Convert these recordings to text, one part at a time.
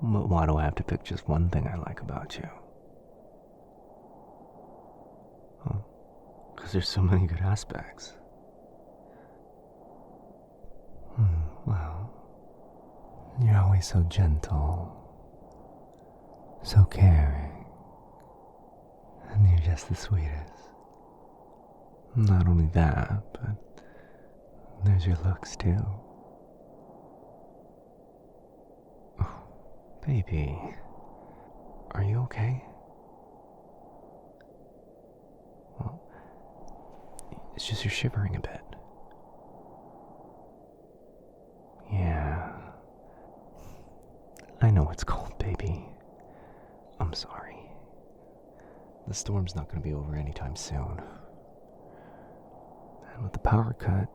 But why do I have to pick just one thing I like about you? Oh, because there's so many good aspects. Well, you're always so gentle, so caring, and you're just the sweetest. Not only that, but there's your looks too. Oh, baby, are you okay? Well, it's just you're shivering a bit. Yeah, I know it's cold, baby. I'm sorry. The storm's not going to be over anytime soon. And with the power cut,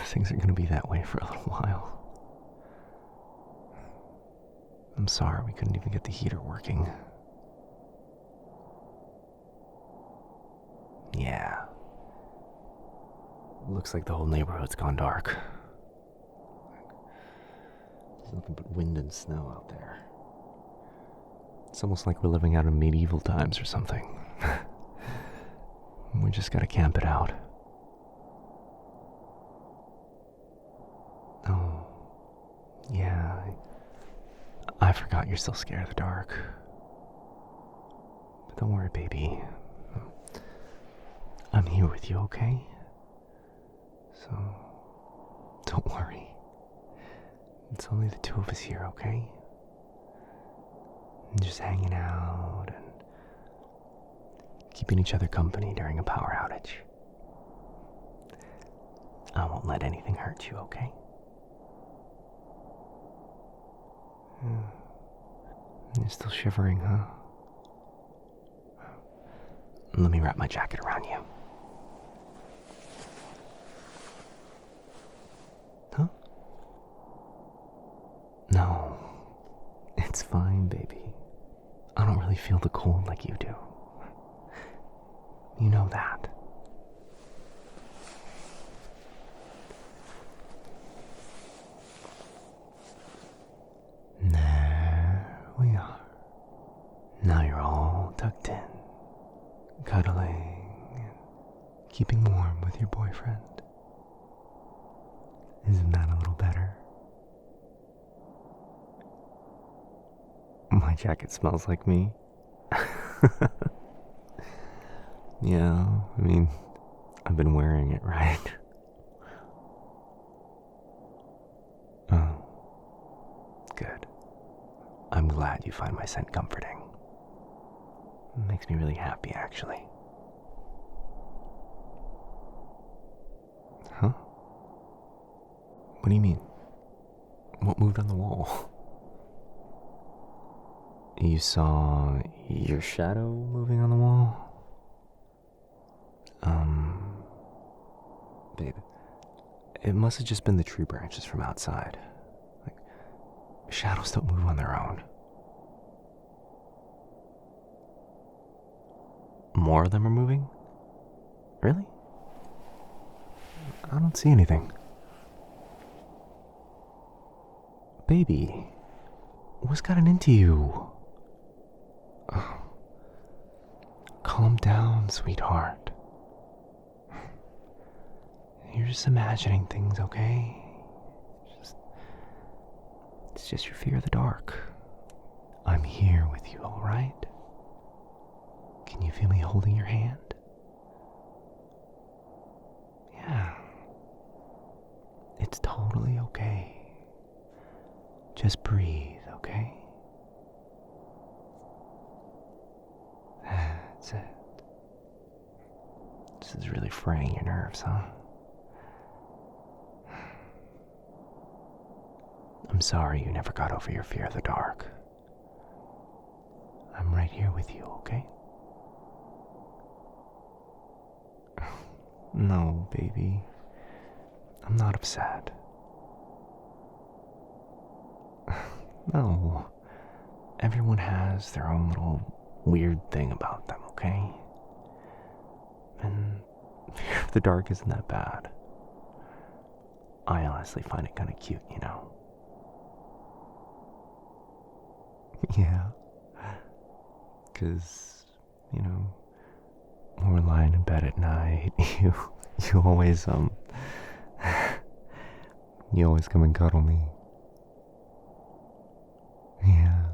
things are going to be that way for a little while. I'm sorry we couldn't even get the heater working. Yeah. Looks like the whole neighborhood's gone dark. There's nothing but wind and snow out there. It's almost like we're living out in medieval times or something. We just gotta camp it out. Oh, yeah. I forgot you're still scared of the dark. But don't worry, baby. I'm here with you, okay? So, don't worry. It's only the two of us here, okay? And just hanging out and keeping each other company during a power outage. I won't let anything hurt you, okay? You're still shivering, huh? Let me wrap my jacket around you. Huh? No. It's fine, baby. I don't really feel the cold like you do. You know that. There we are. Now you're all tucked in, cuddling, and keeping warm with your boyfriend. Isn't that a little better? My jacket smells like me. Yeah, I mean, I've been wearing it, right? Oh, good. I'm glad you find my scent comforting. It makes me really happy, actually. Huh? What do you mean? What moved on the wall? You saw your shadow moving on the wall? Babe, it must have just been the tree branches from outside. Like, shadows don't move on their own. More of them are moving? Really? I don't see anything. Baby, what's gotten into you? Oh. Calm down, sweetheart. You're just imagining things, okay? It's just your fear of the dark. I'm here with you, alright? Can you feel me holding your hand? Yeah. It's totally okay. Just breathe, okay? That's it. This is really fraying your nerves, huh? I'm sorry you never got over your fear of the dark. I'm right here with you, okay? No, baby. I'm not upset. No. Everyone has their own little weird thing about them, okay? And fear of the dark isn't that bad. I honestly find it kind of cute, you know? Yeah. Because, you know, when we're lying in bed at night, you always, you always come and cuddle me. Yeah.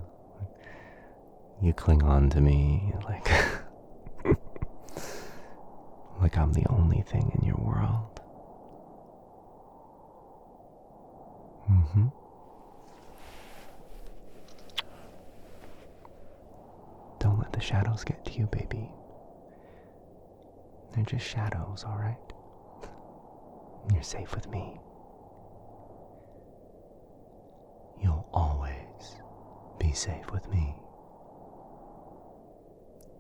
You cling on to me like, like I'm the only thing in your world. Mm-hmm. Don't let the shadows get to you, baby. They're just shadows, alright? You're safe with me. You'll always be safe with me.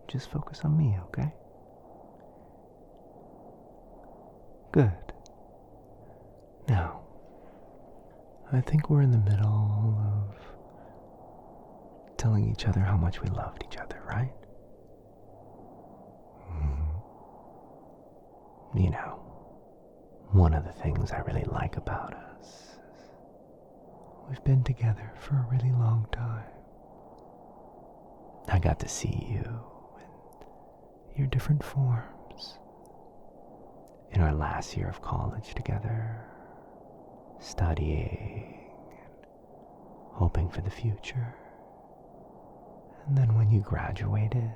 Just focus on me, okay? Good. Now, I think we're in the middle of telling each other how much we loved each other, right? You know, one of the things I really like about us is we've been together for a really long time. I got to see you in your different forms. In our last year of college together, studying and hoping for the future. And then when you graduated,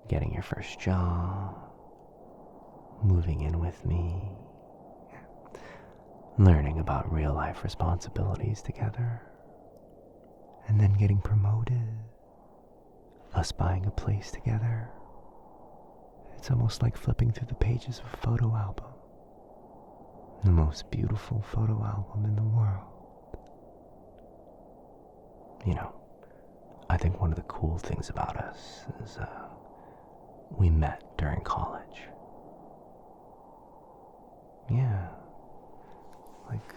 getting your first job, moving in with me, learning about real life responsibilities together, and then getting promoted, us buying a place together. It's almost like flipping through the pages of a photo album. The most beautiful photo album in the world. You know, I think one of the cool things about us is we met during college. Yeah. Like,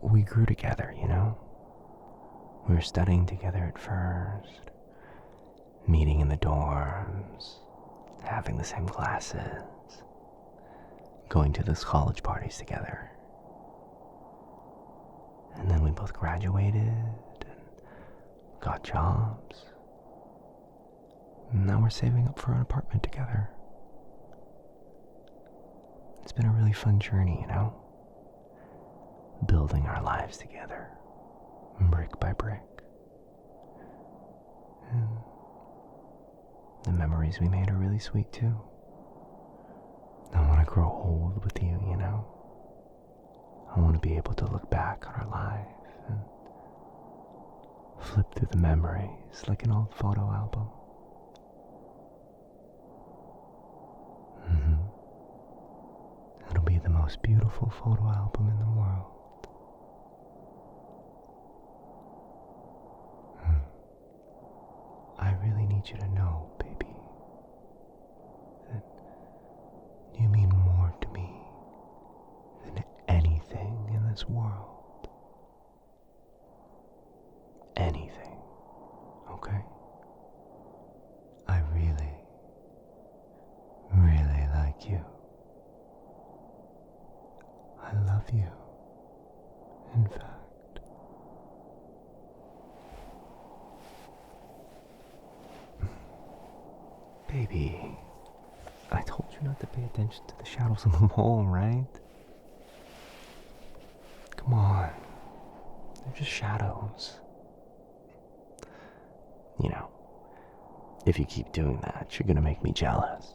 we grew together, you know? We were studying together at first, meeting in the dorms, having the same classes, going to those college parties together. And then we both graduated and got jobs. And now we're saving up for an apartment together. It's been a really fun journey, you know? Building our lives together, brick by brick. And the memories we made are really sweet too. I want to grow old with you, you know? I want to be able to look back on our life and flip through the memories like an old photo album. It'll be the most beautiful photo album in the world. I really need you to know, baby, that you mean more to me than anything in this world. Anything, okay? I really, really like you. I love you, in fact. Baby, I told you not to pay attention to the shadows on the wall, right? Come on, they're just shadows. You know, if you keep doing that, you're gonna make me jealous.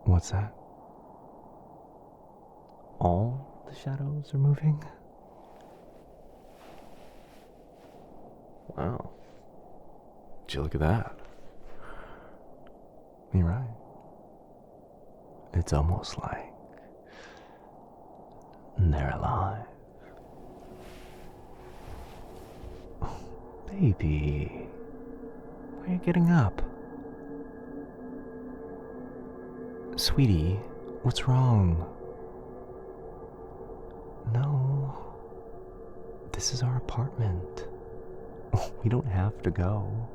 What's that? All the shadows are moving? Wow. Did you look at that? You're right. It's almost like they're alive. Oh, baby, why are you getting up? Sweetie, what's wrong? No, this is our apartment. We don't have to go.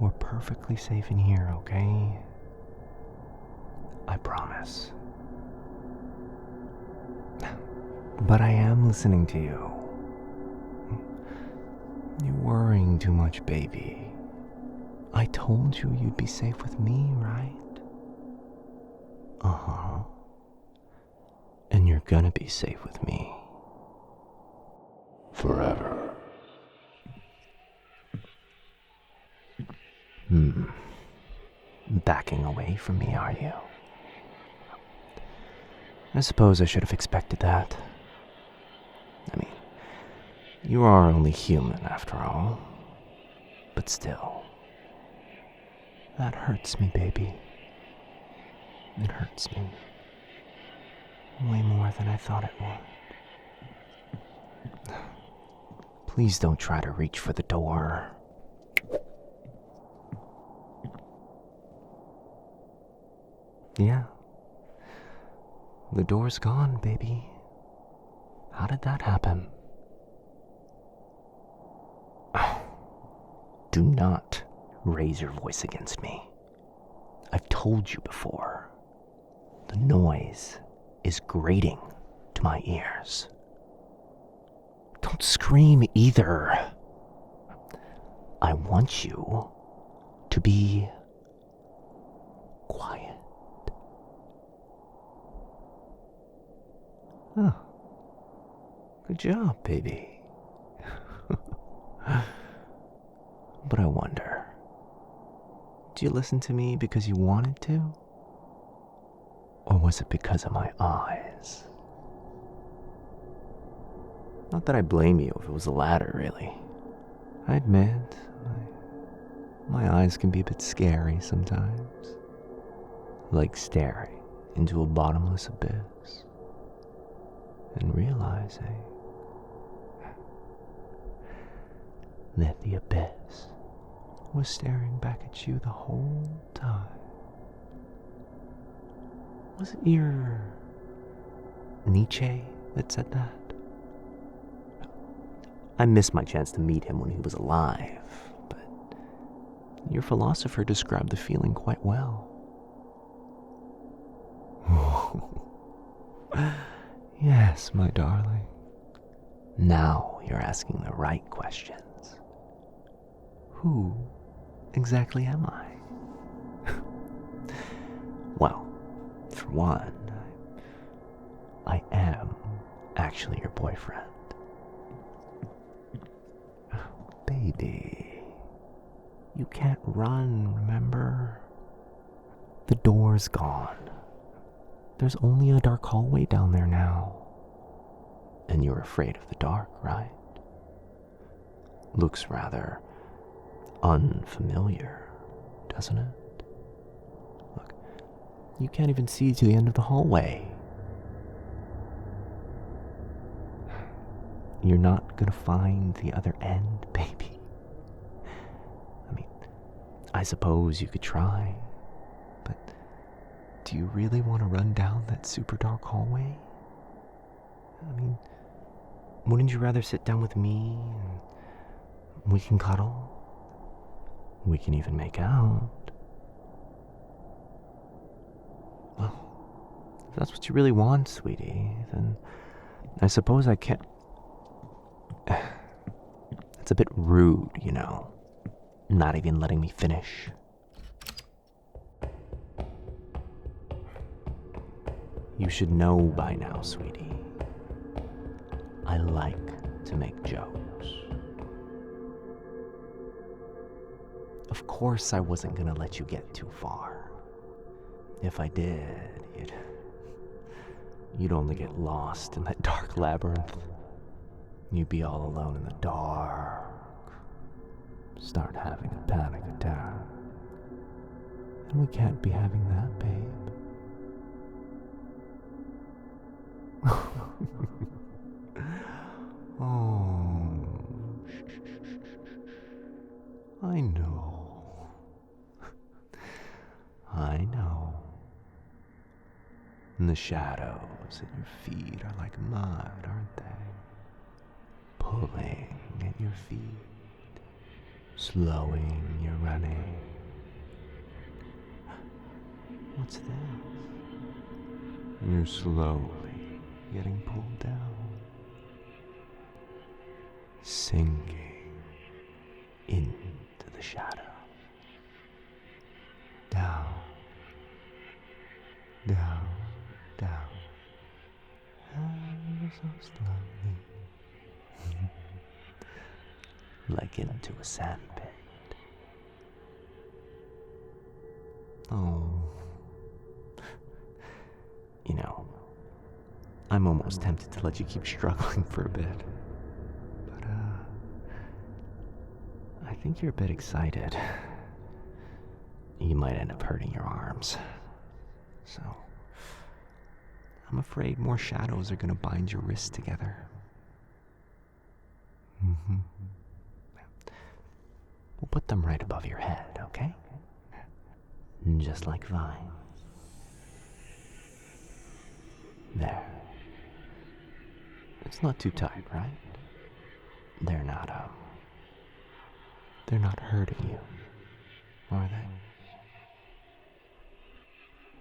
We're perfectly safe in here, okay? I promise. But I am listening to you. You're worrying too much, baby. I told you you'd be safe with me, right? Uh-huh. And you're gonna be safe with me. Forever. Backing away from me, are you? I suppose I should have expected that. I mean, you are only human after all. But still, that hurts me, baby. It hurts me. Way more than I thought it would. Please don't try to reach for the door. Yeah. The door's gone, baby. How did that happen? Do not raise your voice against me. I've told you before. The noise is grating to my ears. Don't scream either. I want you to be quiet. Oh, good job, baby. But I wonder, do you listen to me because you wanted to? Or was it because of my eyes? Not that I blame you if it was the latter, really. I admit, my eyes can be a bit scary sometimes. Like staring into a bottomless abyss and realizing that the abyss was staring back at you the whole time. Was it your Nietzsche that said that? I missed my chance to meet him when he was alive, but your philosopher described the feeling quite well. Yes, my darling. Now you're asking the right questions. Who exactly am I? Well, for one, I am actually your boyfriend. Baby, you can't run, remember? The door's gone. There's only a dark hallway down there now. And you're afraid of the dark, right? Looks rather unfamiliar, doesn't it? Look, you can't even see to the end of the hallway. You're not gonna find the other end, baby. I mean, I suppose you could try, but do you really want to run down that super dark hallway? I mean, wouldn't you rather sit down with me and we can cuddle? We can even make out. Well, if that's what you really want, sweetie, then I suppose I can't. It's a bit rude, you know, not even letting me finish. You should know by now, sweetie. I like to make jokes. Of course I wasn't gonna let you get too far. If I did, you'd only get lost in that dark labyrinth. You'd be all alone in the dark. Start having a panic attack. And we can't be having that, babe. Oh, I know. I know. And the shadows at your feet are like mud, aren't they? Pulling at your feet, slowing your running. What's this? You're slowly getting pulled down. sinking into the shadow. Down, down, down, ever so slowly, like into a sandpit. Oh, you know, I'm almost tempted to let you keep struggling for a bit, but I think you're a bit excited. You might end up hurting your arms. So, I'm afraid more shadows are gonna bind your wrists together. We'll put them right above your head, okay? Just like vines. There. It's not too tight, right? They're not hurting you, are they?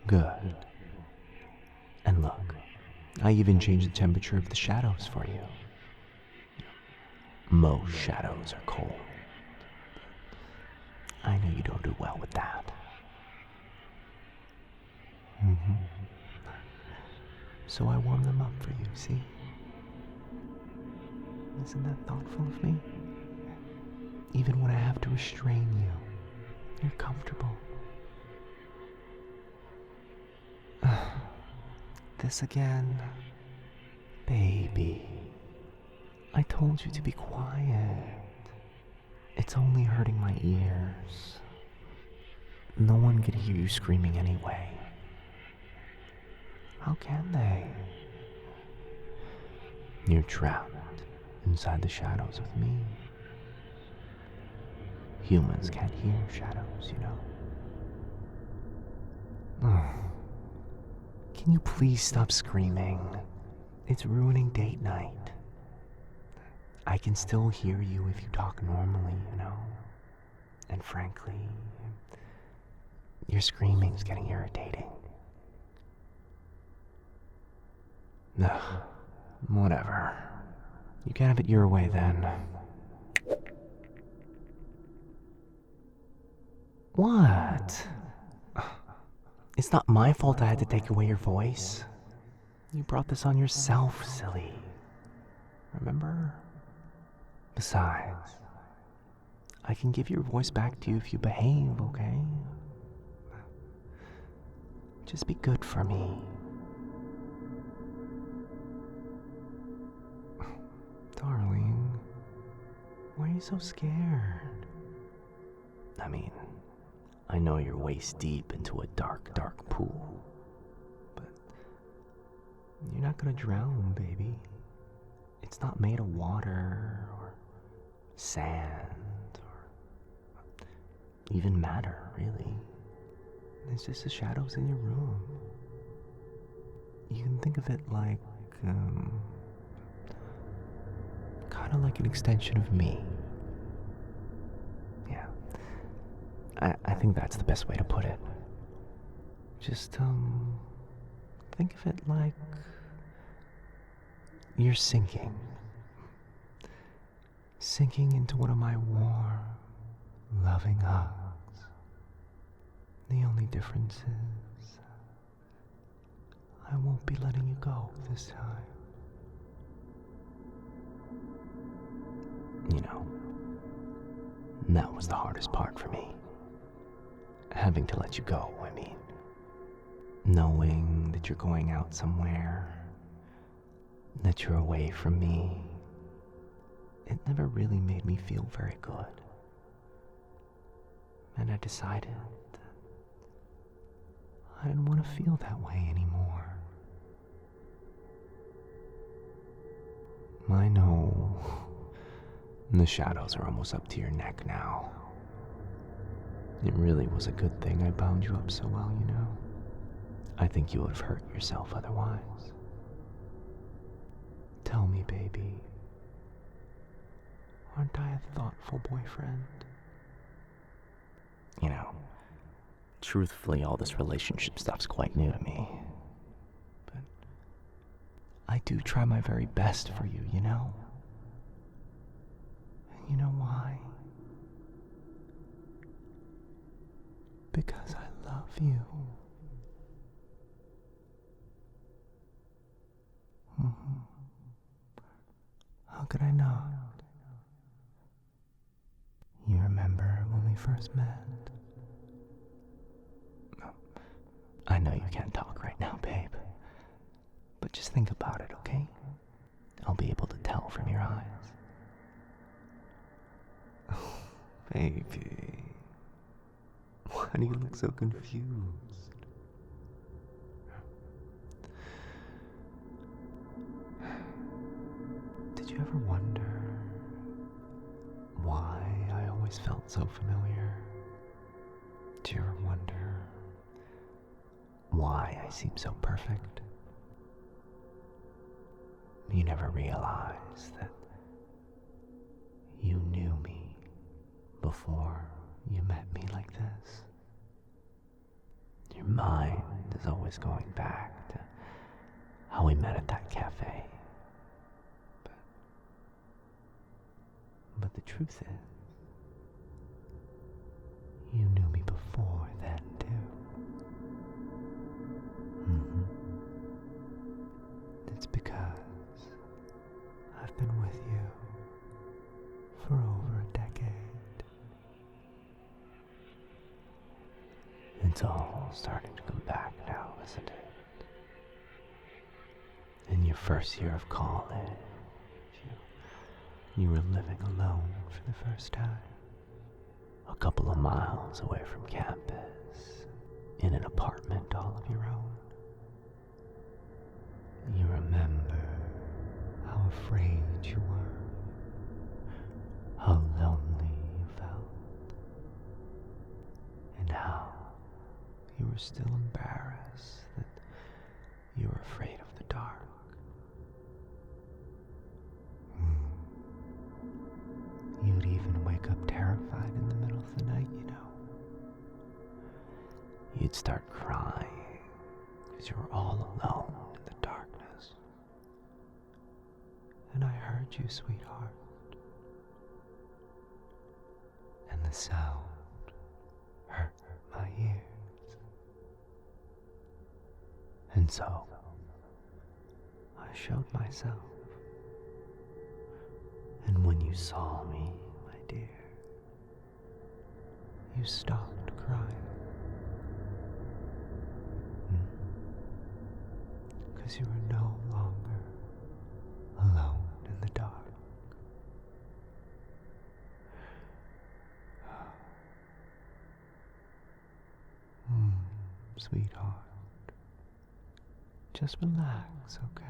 Good. And look, I even changed the temperature of the shadows for you. Most shadows are cold. I know you don't do well with that. So I warm them up for you, see? Isn't that thoughtful of me? Even when I have to restrain you, you're comfortable. This again? Baby, I told you to be quiet. It's only hurting my ears. No one could hear you screaming anyway. How can they? You're trapped inside the shadows with me. Humans can't hear shadows, you know. Can you please stop screaming? It's ruining date night. I can still hear you if you talk normally, you know. And frankly, your screaming's getting irritating. Ugh, whatever. You can have it your way then. What? It's not my fault I had to take away your voice. You brought this on yourself, silly. Remember? Besides, I can give your voice back to you if you behave, okay? Just be good for me. Darling, why are you so scared? I mean, I know you're waist deep into a dark, dark pool, but you're not gonna drown, baby. It's not made of water or sand or even matter, really. It's just the shadows in your room. You can think of it like, kind of like an extension of me. Yeah. I think that's the best way to put it. Just, think of it like you're sinking into one of my warm, loving hugs. The only difference is I won't be letting you go this time. You know, that was the hardest part for me. Having to let you go, I mean. Knowing that you're going out somewhere, that you're away from me, it never really made me feel very good. And I decided that I didn't want to feel that way anymore. I know the shadows are almost up to your neck now. It really was a good thing I bound you up so well, you know. I think you would have hurt yourself otherwise. Tell me, baby, aren't I a thoughtful boyfriend? You know, truthfully, all this relationship stuff's quite new to me. But I do try my very best for you, you know? You know why? Because I love you. How could I not? You remember when we first met? I know you can't talk right now, babe. But just think about it, okay? I'll be able to tell from your eyes. Oh, baby. Why do you look so confused? Did you ever wonder why I always felt so familiar? Do you ever wonder why I seem so perfect? You never realized that you knew me before you met me like this. Your mind is always going back to how we met at that cafe. But the truth is, you knew me before then too. It's because I've been with you for over a decade. It's all starting to come back now, isn't it? In your first year of college, you were living alone for the first time, a couple of miles away from campus, in an apartment all of your own. You remember how afraid you were, how lonely you felt, and how you were still embarrassed that you were afraid of the dark. You'd even wake up terrified in the middle of the night, you know. You'd start crying because you were all alone in the darkness. And I heard you, sweetheart. And the sound hurt my ears. And so, I showed myself. And when you saw me, my dear, you stopped crying. Because you were no longer alone in the dark. Sweetheart, just relax, okay?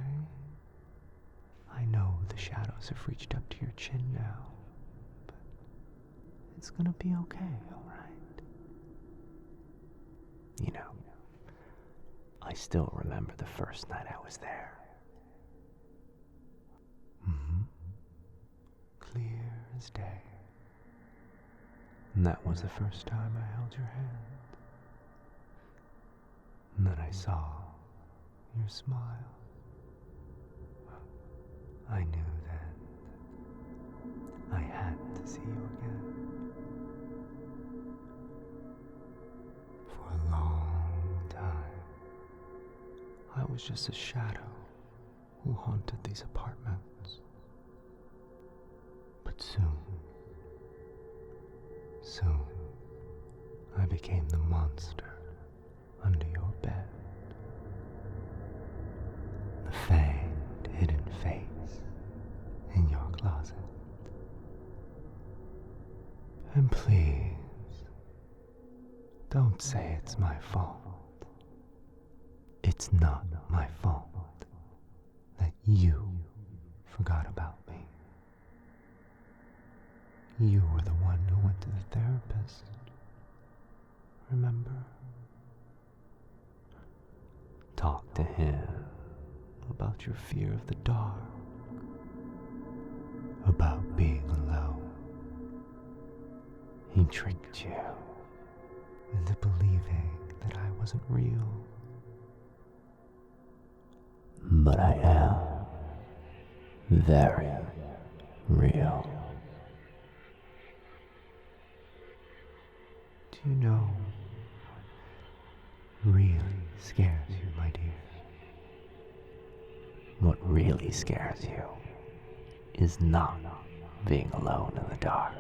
I know the shadows have reached up to your chin now, but it's gonna be okay, alright? You know, I still remember the first night I was there. Clear as day. And that was the first time I held your hand. And then I saw your smile. I knew then I had to see you again. For a long time, I was just a shadow who haunted these apartments. But soon, I became the monster under your bed. The fanged, hidden face in your closet. And please, don't say it's my fault. It's not my fault that you forgot about me. You were the one who went to the therapist. Remember? Talk to him about your fear of the dark, about being alone. He tricked you into believing that I wasn't real. But I am very real. Do you know what really scares you, my dear? What really scares you is not being alone in the dark.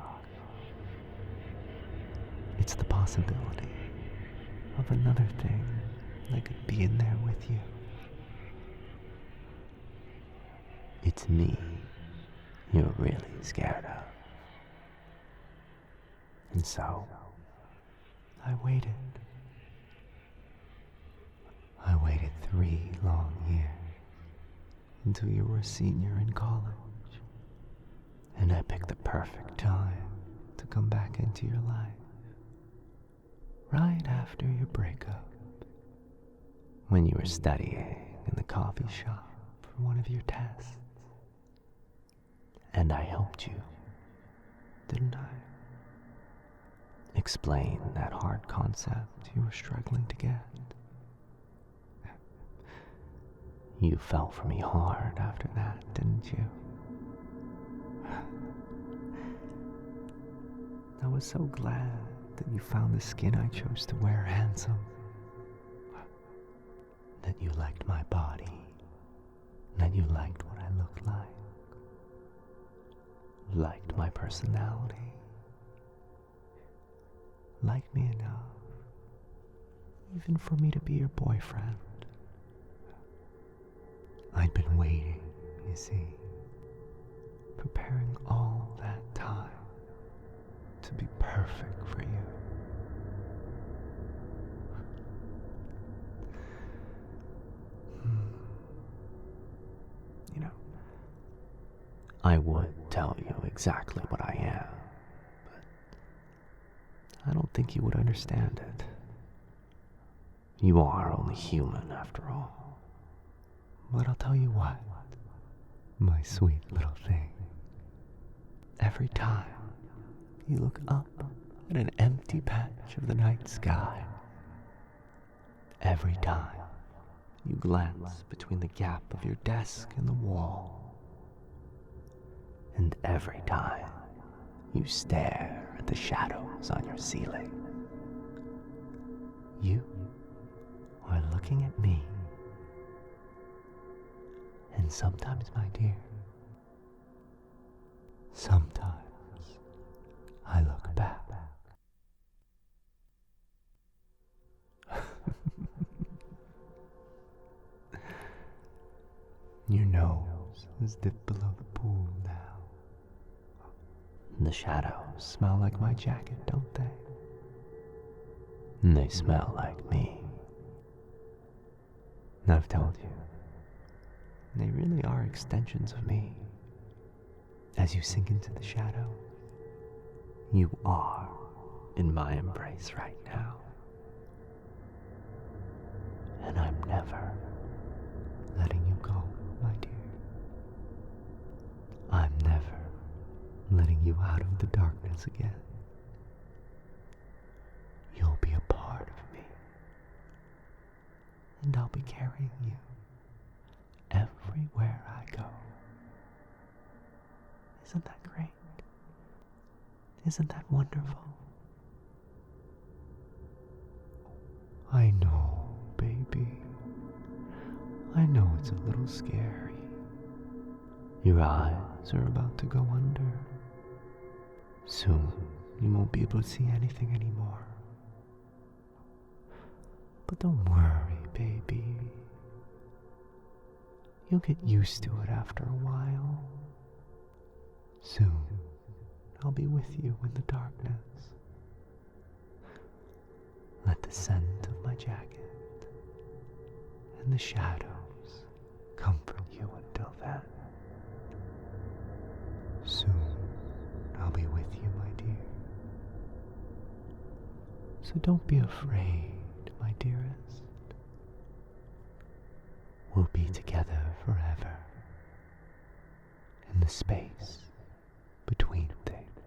It's the possibility of another thing that could be in there with you. It's me you're really scared of. And so, I waited. I waited 3 long years until you were a senior in college. And I picked the perfect time to come back into your life. Right after your breakup. When you were studying in the coffee shop for one of your tests. And I helped you, didn't I? Explain that hard concept you were struggling to get. You fell for me hard after that, didn't you? I was so glad that you found the skin I chose to wear handsome. That you liked my body. That you liked what I looked like. Liked my personality. Liked me enough, even for me to be your boyfriend. I'd been waiting, you see, preparing all that time to be perfect for you. You know, I would tell you exactly what I am, but I don't think you would understand it. You are only human after all. But I'll tell you what, my sweet little thing. Every time you look up at an empty patch of the night sky, every time you glance between the gap of your desk and the wall, and every time you stare at the shadows on your ceiling, you are looking at me. And sometimes, my dear, sometimes I look back. Your nose is dipped below the pool now. And the shadows smell like my jacket, don't they? And they smell like me. And I've told you, they really are extensions of me. As you sink into the shadow, you are in my embrace right now. And I'm never letting you go, my dear. I'm never letting you out of the darkness again. You'll be a part of me. And I'll be carrying you everywhere I go. Isn't that great? Isn't that wonderful? I know, baby. I know it's a little scary. Your eyes are about to go under. Soon, you won't be able to see anything anymore. But don't worry, baby. You'll get used to it after a while. Soon, I'll be with you in the darkness. Let the scent of my jacket and the shadows comfort you until then. Soon, I'll be with you, my dear. So don't be afraid, my dearest. We'll be together forever in the space between things.